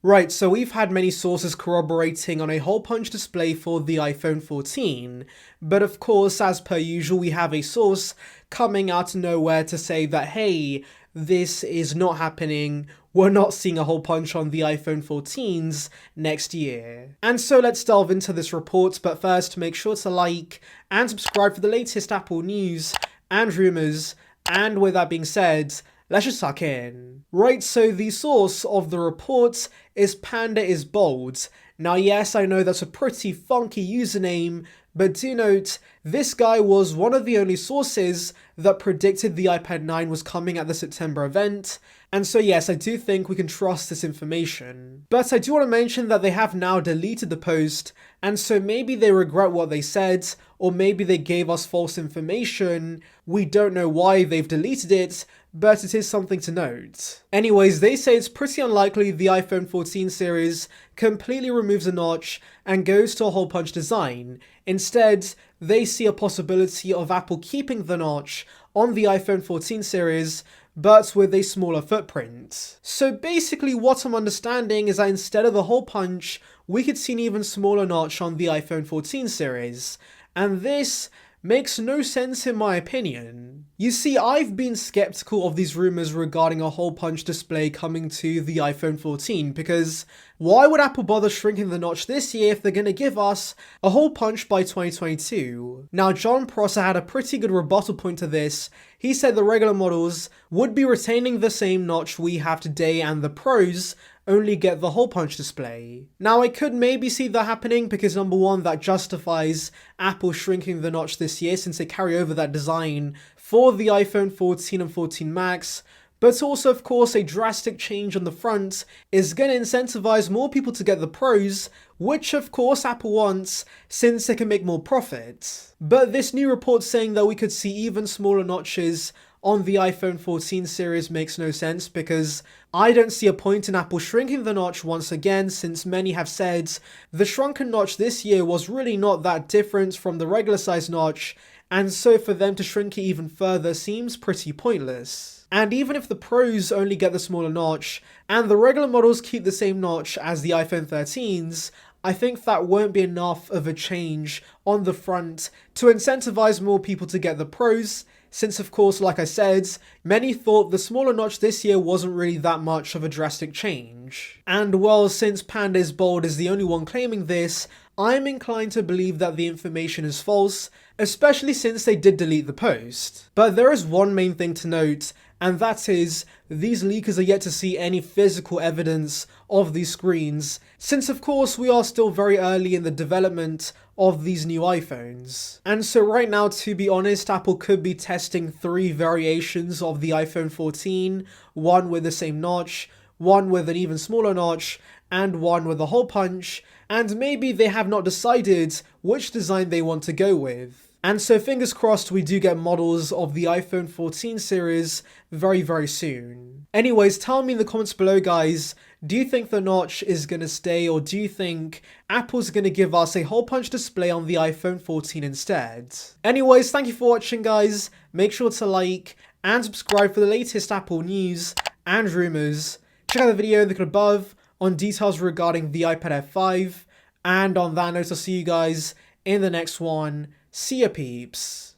Right, so we've had many sources corroborating on a hole punch display for the iPhone 14, but of course, as per usual, we have a source coming out of nowhere to say that, hey, this is not happening, we're not seeing a hole punch on the iPhone 14s next year. And so let's delve into this report, but first make sure to like and subscribe for the latest Apple news and rumors, and with that being said, let's just suck in. Right, so the source of the report is Panda is Bold. Now yes, I know that's a pretty funky username, but do note, this guy was one of the only sources that predicted the iPad 9 was coming at the September event, and so yes, I do think we can trust this information. But I do want to mention that they have now deleted the post, and so maybe they regret what they said, or maybe they gave us false information. We don't know why they've deleted it, but it is something to note. Anyways, they say it's pretty unlikely the iPhone 14 series completely removes a notch and goes to a hole punch design. Instead, they see a possibility of Apple keeping the notch on the iPhone 14 series, but with a smaller footprint. So basically what I'm understanding is that instead of the hole punch, we could see an even smaller notch on the iPhone 14 series. And this makes no sense in my opinion. You see, I've been skeptical of these rumors regarding a hole punch display coming to the iPhone 14 because why would Apple bother shrinking the notch this year if they're going to give us a hole punch by 2022? Now, John Prosser had a pretty good rebuttal point to this. He said the regular models would be retaining the same notch we have today and the Pros only get the hole punch display. Now I could maybe see that happening because number one, that justifies Apple shrinking the notch this year since they carry over that design for the iPhone 14 and 14 Max, but also of course a drastic change on the front is going to incentivize more people to get the Pros, which of course Apple wants since they can make more profit. But this new report saying that we could see even smaller notches on the iPhone 14 series makes no sense because I don't see a point in Apple shrinking the notch once again, since many have said the shrunken notch this year was really not that different from the regular size notch, and so for them to shrink it even further seems pretty pointless. And even if the Pros only get the smaller notch and the regular models keep the same notch as the iPhone 13s, I think that won't be enough of a change on the front to incentivize more people to get the Pros, since of course, like I said, many thought the smaller notch this year wasn't really that much of a drastic change. And well, since Panda is Bold is the only one claiming this, I'm inclined to believe that the information is false, especially since they did delete the post. But there is one main thing to note, and that is, these leakers are yet to see any physical evidence of these screens, since of course we are still very early in the development of these new iPhones. And so right now, to be honest, Apple could be testing 3 variations of the iPhone 14, one with the same notch, one with an even smaller notch, and one with a hole punch, and maybe they have not decided which design they want to go with. And so fingers crossed we do get models of the iPhone 14 series very soon. Anyways, tell me in the comments below guys, do you think the notch is going to stay, or do you think Apple's going to give us a hole punch display on the iPhone 14 instead? Anyways, thank you for watching guys, make sure to like and subscribe for the latest Apple news and rumors. Check out the video in the clip above on details regarding the iPad Air 5, and on that note I'll see you guys in the next one. See ya peeps.